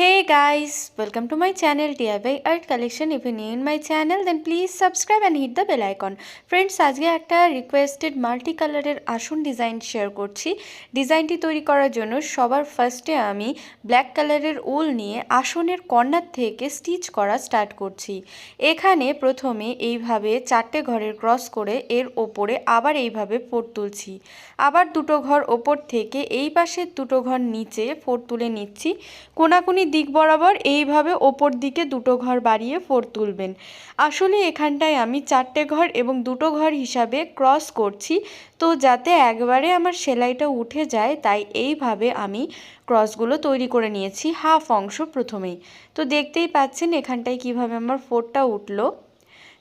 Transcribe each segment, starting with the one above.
Hey guys, welcome to my channel DIY Art Collection. If you're new in my channel then please subscribe and hit the bell icon. Friends, আজকে একটা requested multi কালারের আসন design share করছি। ডিজাইনটি তৈরি করার জন্য সবার ফার্স্টে আমি ব্ল্যাক কালারের উল নিয়ে আসনের কর্নার থেকে স্টিচ করা স্টার্ট করছি। এখানে প্রথমে এইভাবে চারটে ঘরের ক্রস করে এর ওপরে আবার এইভাবে ফোর তুলছি। আবার দুটো ঘর ওপর থেকে এই পাশের দুটো ঘর নিচে ফোর তুলে নিচ্ছি। কোনাকুনি দিক বরাবর এইভাবে ওপর দিকে দুটো ঘর বাড়িয়ে ফোর তুলবেন। আসলে এখানটায় আমি চারটে ঘর এবং দুটো ঘর হিসাবে ক্রস করছি, তো যাতে একবারে আমার সেলাইটা উঠে যায় তাই এইভাবে আমি ক্রসগুলো তৈরি করে নিয়েছি হাফ অংশ প্রথমেই। তো দেখতেই পাচ্ছেন এখানটায় কিভাবে আমার ফোরটা উঠলো।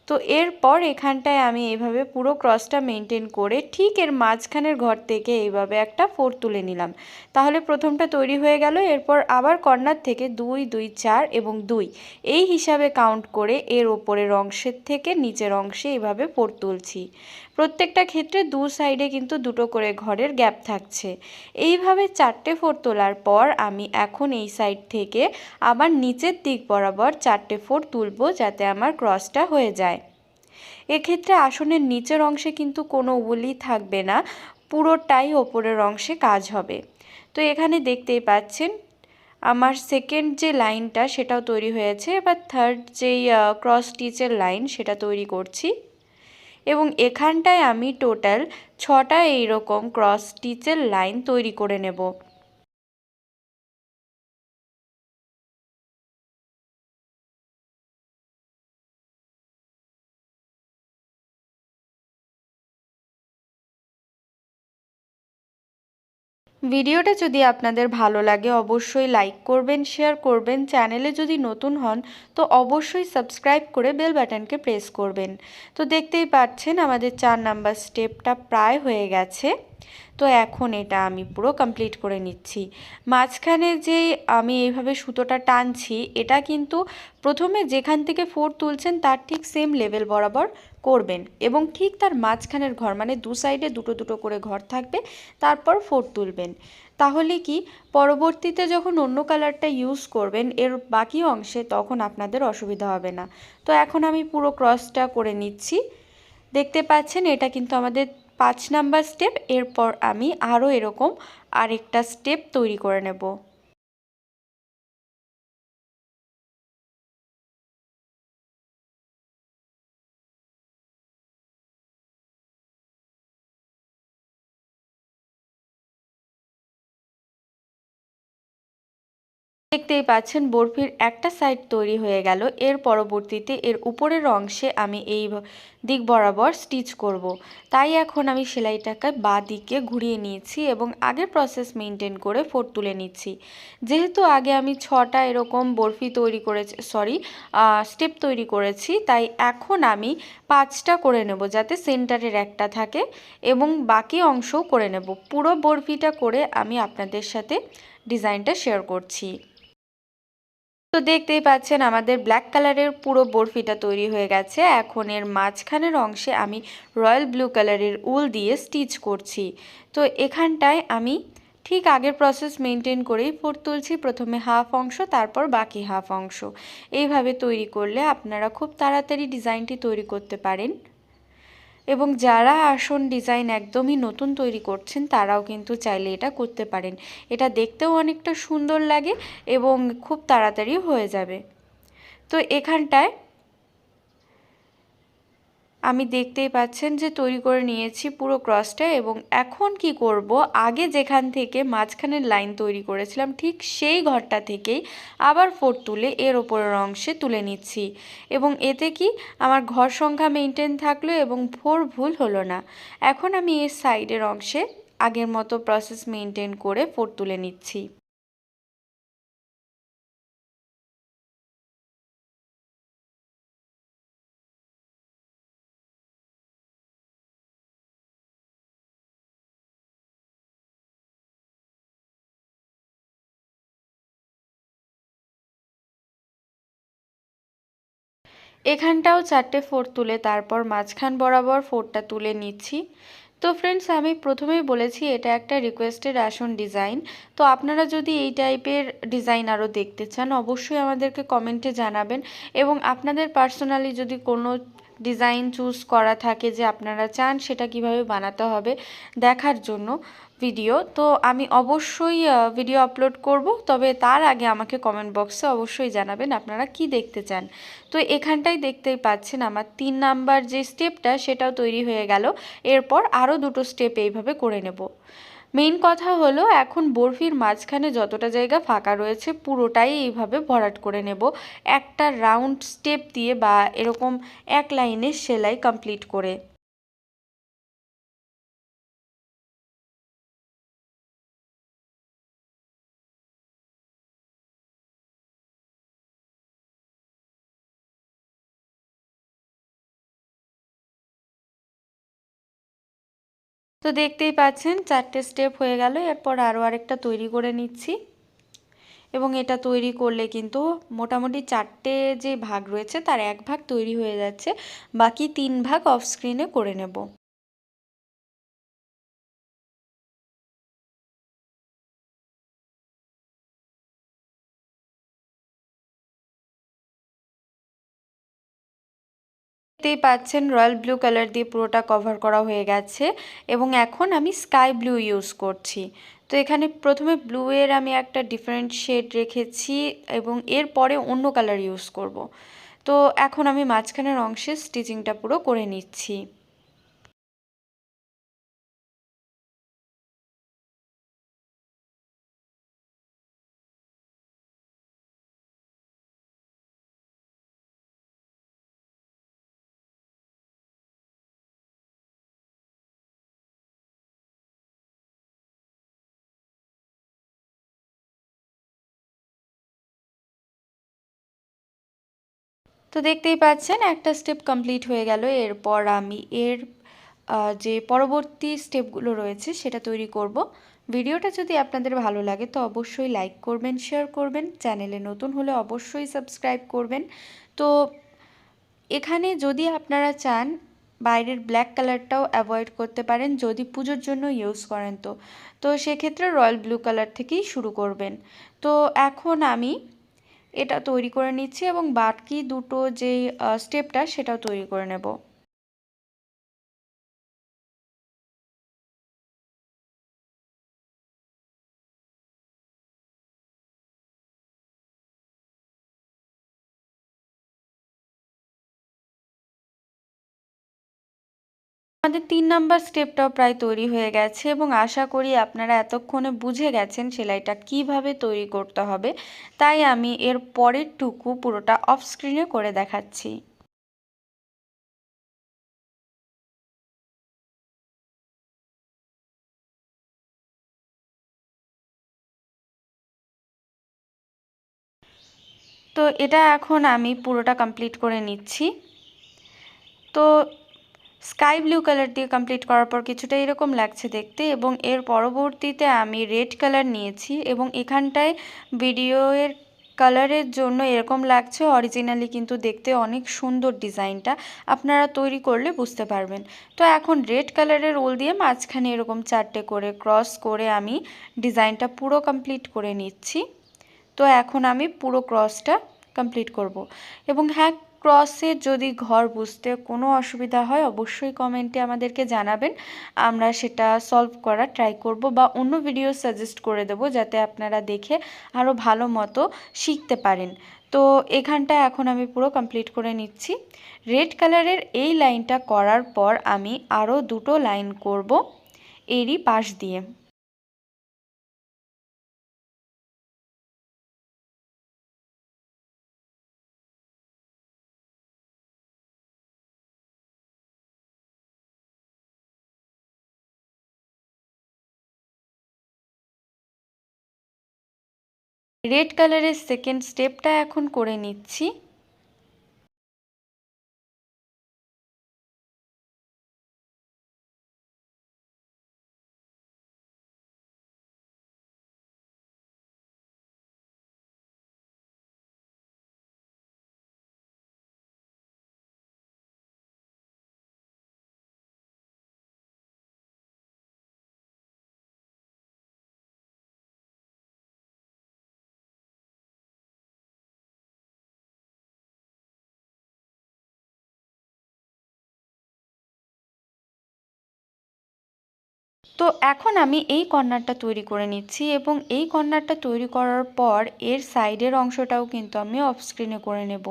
তো এরপর এখানটায় আমি এইভাবে পুরো ক্রসটা মেনটেন করে ঠিক এর মাঝখানের ঘর থেকে এইভাবে একটা ফোর তুলে নিলাম। তাহলে প্রথমটা তৈরি হয়ে গেল। এরপর আবার কর্নার থেকে 2 2 4 এবং 2 এই হিসাবে কাউন্ট করে এর ওপরের অংশের থেকে নিচের অংশে এইভাবে ফোর তুলছি। প্রত্যেকটা ক্ষেত্রে দু সাইডে কিন্তু দুটো করে ঘরের গ্যাপ থাকছে। এইভাবে চারটে ফোর তোলার পর আমি এখন এই সাইড থেকে আবার নিচের দিক বরাবর চারটে ফোর তুলব যাতে আমার ক্রসটা হয়ে যায়। এক্ষেত্রে আসনের নিচের অংশে কিন্তু কোনো উলই থাকবে না, পুরোটাই ওপরের অংশে কাজ হবে। তো এখানে দেখতেই পাচ্ছেন আমার সেকেন্ড যে লাইনটা সেটাও তৈরি হয়েছে। এবার থার্ড যেই ক্রস স্টিচের লাইন সেটা তৈরি করছি এবং এখানটায় আমি টোটাল 6টা এইরকম ক্রস স্টিচের লাইন তৈরি করে নেব। ভিডিওটা যদি আপনাদের ভালো লাগে অবশ্যই লাইক করবেন, শেয়ার করবেন। চ্যানেলে যদি নতুন হন তো অবশ্যই সাবস্ক্রাইব করে বেল বাটনকে প্রেস করবেন। তো দেখতেই পাচ্ছেন আমাদের 4 নাম্বার স্টেপটা প্রায় হয়ে গেছে। তো এখন এটা আমি পুরো কমপ্লিট করে নিচ্ছি। মাঝখানে যে আমি এইভাবে সুতোটা টানছি এটা কিন্তু প্রথমে যেখান থেকে ফোর তুলছেন তার ঠিক সেম লেভেল বরাবর করবেন এবং ঠিক তার মাঝখানের ঘর মানে দু সাইডে দুটো দুটো করে ঘর থাকবে, তারপর ফোর তুলবেন। তাহলে কি পরবর্তীতে যখন অন্য কালারটা ইউজ করবেন এর বাকি অংশে তখন আপনাদের অসুবিধা হবে না। তো এখন আমি পুরো ক্রসটা করে নিচ্ছি। দেখতে পাচ্ছেন এটা কিন্তু আমাদের 5 নাম্বার স্টেপ। এরপর আমি আরও এরকম আরেকটা স্টেপ তৈরি করে নেব। দেখতেই পাচ্ছেন বরফির একটা সাইড তৈরি হয়ে গেল। এর পরবর্তীতে এর উপরের অংশে আমি এই দিক বরাবর স্টিচ করব। তাই এখন আমি সেলাইটাকে বাঁ দিকে ঘুরিয়ে নিয়েছি এবং আগের প্রসেস মেনটেন করে ফোর তুলে নিচ্ছি। যেহেতু আগে আমি 6টা এরকম বরফি তৈরি করেছি, স্টেপ তৈরি করেছি, তাই এখন আমি 5টা করে নেব যাতে সেন্টারের একটা থাকে এবং বাকি অংশও করে নেব। পুরো বরফিটা করে আমি আপনাদের সাথে ডিজাইনটা শেয়ার করছি। তো দেখতেই পাচ্ছেন আমাদের ব্ল্যাক কালারের পুরো বরফিটা তৈরি হয়ে গেছে। এখন এর মাঝখানের অংশে আমি রয়্যাল ব্লু কালারের উল দিয়ে স্টিচ করছি। তো এখানটায় আমি ঠিক আগের প্রসেস মেনটেন করেই ফোর তুলছি। প্রথমে হাফ অংশ, তারপর বাকি হাফ অংশ। এইভাবে তৈরি করলে আপনারা খুব তাড়াতাড়ি ডিজাইনটি তৈরি করতে পারেন এবং যারা আসন ডিজাইন একদমই নতুন তৈরি করছেন তারাও কিন্তু চাইলে এটা করতে পারেন। এটা দেখতেও অনেকটা সুন্দর লাগে এবং খুব তাড়াতাড়ি হয়ে যাবে। তো এখানটায় আমি দেখতেই পাচ্ছেন যে তৈরি করে নিয়েছি পুরো ক্রসটা এবং এখন কি করব, আগে যেখান থেকে মাঝখানের লাইন তৈরি করেছিলাম ঠিক সেই ঘরটা থেকেই আবার ফোর তুলে এর ওপরের অংশে তুলে নিচ্ছি এবং এতে কি আমার ঘর সংখ্যা মেনটেন থাকলো এবং ফোর ভুল হলো না। এখন আমি এর সাইডের অংশে আগের মতো প্রসেস মেনটেন করে ফোর তুলে নিচ্ছি। এখানটাও চারটে ফোর তুলে তারপর মাঝখান বরাবর ফোরটা তুলে নিচ্ছি। তো ফ্রেন্ডস, আমি প্রথমেই বলেছি এটা একটা রিকোয়েস্টেড আসন ডিজাইন। তো আপনারা যদি এই টাইপের ডিজাইন আরও দেখতে চান অবশ্যই আমাদেরকে কমেন্টে জানাবেন, এবং আপনাদের পার্সোনালি যদি কোনো ডিজাইন চুজ করা থাকে যে আপনারা চান সেটা কিভাবে বানাতে হবে দেখার জন্য ভিডিও, তো আমি অবশ্যই ভিডিও আপলোড করব। তবে তার আগে আমাকে কমেন্ট বক্সে অবশ্যই জানাবেন আপনারা কি দেখতে চান। তো এখানটাই দেখতেই পাচ্ছেন আমার 3 নাম্বার যে স্টেপটা সেটাও তৈরি হয়ে গেল। এরপর আরও দুটো স্টেপ এইভাবে করে নেব। মেইন কথা হলো এখন বরফির মাঝখানে যতটা জায়গা ফাঁকা রয়েছে পুরোটাই এইভাবে ভরাট করে নেব একটা রাউন্ড স্টেপ দিয়ে, বা এরকম এক লাইনে সেলাই কমপ্লিট করে। তো দেখতেই পাচ্ছেন 4টে স্টেপ হয়ে গেল। এরপর আরও আরেকটা তৈরি করে নিচ্ছি, এবং এটা তৈরি করলে কিন্তু মোটামুটি 4টে যে ভাগ রয়েছে তার এক ভাগ তৈরি হয়ে যাচ্ছে, বাকি 3 ভাগ অফ স্ক্রিনে করে নেব। দেখতেই পাচ্ছেন রয়্যাল ব্লু কালার দিয়ে পুরোটা কভার করা হয়ে গেছে, এবং এখন আমি স্কাই ব্লু ইউজ করছি। তো এখানে প্রথমে ব্লু এর আমি একটা ডিফারেন্ট শেড রেখেছি, এবং এরপরে অন্য কালার ইউজ করব। তো এখন আমি মাঝখানের অংশে স্টিচিংটা পুরো করে নিচ্ছি। তো দেখতেই পাচ্ছেন একটা স্টেপ কমপ্লিট হয়ে গেল। এরপর আমি এর যে পরবর্তী স্টেপগুলো রয়েছে সেটা তৈরি করব। ভিডিওটা যদি আপনাদের ভালো লাগে তো অবশ্যই লাইক করবেন, শেয়ার করবেন, চ্যানেলে নতুন হলে অবশ্যই সাবস্ক্রাইব করবেন। তো এখানে যদি আপনারা চান বাইরের ব্ল্যাক কালারটাও অ্যাভয়েড করতে পারেন যদি পুজোর জন্য ইউজ করেন। তো তো সেক্ষেত্রে রয়্যাল ব্লু কালার থেকেই শুরু করবেন। তো এখন আমি এটা তৈরি করে নিচ্ছি, এবং বাকি দুটো যেই স্টেপটা সেটাও তৈরি করে নেব। আমাদের 3 নাম্বার স্টেপটাও প্রায় তৈরি হয়ে গেছে, এবং আশা করি আপনারা এতক্ষণে বুঝে গেছেন সেলাইটা কিভাবে তৈরি করতে হবে। তাই আমি এর পরের টুকু পুরোটা অফ স্ক্রিনে করে দেখাচ্ছি। তো এটা এখন আমি পুরোটা কমপ্লিট করে নিচ্ছি। তো স্কাই ব্লু কালার দিয়ে কমপ্লিট করার পর কিছুটা এরকম লাগছে দেখতে, এবং এর পরবর্তীতে আমি রেড কালার নিয়েছি, এবং এখানটায় ভিডিওর কালারের জন্য এরকম লাগছে, অরিজিনালি কিন্তু দেখতে অনেক সুন্দর ডিজাইনটা, আপনারা তৈরি করলে বুঝতে পারবেন। তো এখন রেড কালারের উল দিয়ে মাঝখানে এরকম 4টে করে ক্রস করে আমি ডিজাইনটা পুরো কমপ্লিট করে নিচ্ছি। তো এখন আমি পুরো ক্রসটা কমপ্লিট করব, এবং হ্যাঁ, ক্রসের যদি ঘর বুঝতে কোনো অসুবিধা হয় অবশ্যই কমেন্টে আমাদেরকে জানাবেন, আমরা সেটা সলভ করার ট্রাই করব, বা অন্য ভিডিও সাজেস্ট করে দেব যাতে আপনারা দেখে আরও ভালো মতো শিখতে পারেন। তো এখানটা এখন আমি পুরো কমপ্লিট করে নিচ্ছি। রেড কালারের এই লাইনটা করার পর আমি আরও দুটো লাইন করব এরই পাশ দিয়ে। রেড কালারের সেকেন্ড স্টেপটা এখন করে নিচ্ছি। তো এখন আমি এই কর্নারটা তৈরি করে নিচ্ছি এবং এই কর্নারটা তৈরি করার পর এর সাইডের অংশটাও কিন্তু আমি অফ স্ক্রিনে করে নেব।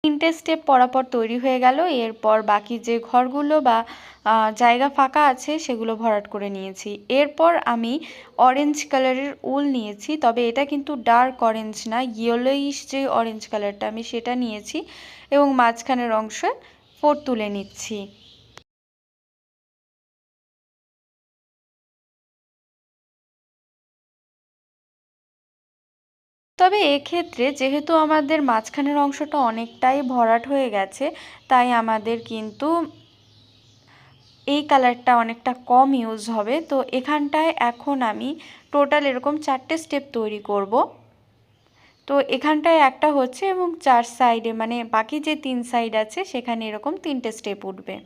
তিনটে স্টেপ পরাপর তৈরি হয়ে গেল। এরপর বাকি যে ঘরগুলো বা জায়গা ফাঁকা আছে সেগুলো ভরাট করে নিয়েছি। এরপর আমি অরেঞ্জ কালারের উল নিয়েছি, তবে এটা কিন্তু ডার্ক অরেঞ্জ না, ইয়েলোইশ যে অরেঞ্জ কালারটা আমি সেটা নিয়েছি এবং মাঝখানের অংশে ফোর তুলে নিচ্ছি। তবে এক্ষেত্রে যেহেতু আমাদের মাঝখানের অংশটা অনেকটাই ভরাট হয়ে গেছে, তাই আমাদের কিন্তু এই কালারটা অনেকটা কম ইউজ হবে। তো এখানটায় এখন আমি টোটাল এরকম 4টে স্টেপ তৈরি করব। তো এখানটায় একটা হচ্ছে এবং 4 সাইডে মানে বাকি যে 3 সাইড আছে সেখানে এরকম 3টে স্টেপ উঠবে।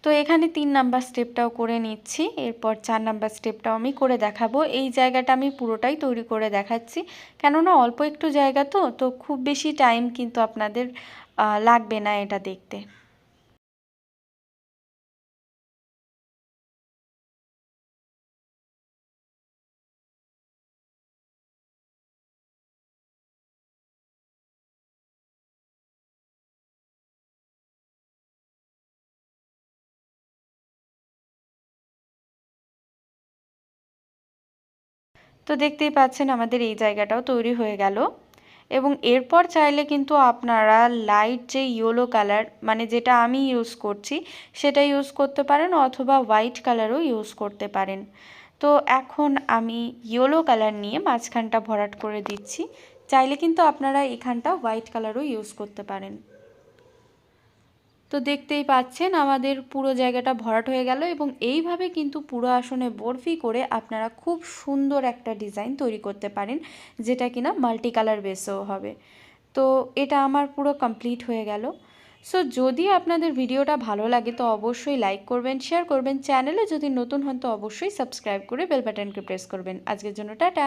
তো এখানে 3 নাম্বার স্টেপটাও করে নিচ্ছি। এরপর 4 নাম্বার স্টেপটাও আমি করে দেখাবো। এই জায়গাটা আমি পুরোটাই তৈরি করে দেখাচ্ছি, কেননা অল্প একটু জায়গা তো খুব বেশি টাইম কিন্তু আপনাদের লাগবে না এটা দেখতে। তো দেখতেই পাচ্ছেন আমাদের এই জায়গাটাও তৈরি হয়ে গেল। এবং এরপর চাইলে কিন্তু আপনারা লাইট যে ইয়েলো কালার মানে যেটা আমি ইউজ করছি সেটা ইউজ করতে পারেন, অথবা হোয়াইট কালারও ইউজ করতে পারেন। তো এখন আমি ইয়েলো কালার নিয়ে মাঝখানটা ভরাট করে দিচ্ছি। চাইলে কিন্তু আপনারা এখানটা হোয়াইট কালারও ইউজ করতে পারেন। তো দেখতেই পাচ্ছেন আমাদের পুরো জায়গাটা ভরাট হয়ে গেল এবং এইভাবে কিন্তু পুরো আসনে বরফি করে আপনারা খুব সুন্দর একটা ডিজাইন তৈরি করতে পারেন, যেটা কিনা মাল্টি কালার বেসেও হবে। তো এটা আমার পুরো কমপ্লিট হয়ে গেল। সো যদি আপনাদের ভিডিওটা ভালো লাগে তো অবশ্যই লাইক করবেন, শেয়ার করবেন, চ্যানেলে যদি নতুন হন তো অবশ্যই সাবস্ক্রাইব করে বেল বাটনকে প্রেস করবেন। আজকের জন্য টাটা।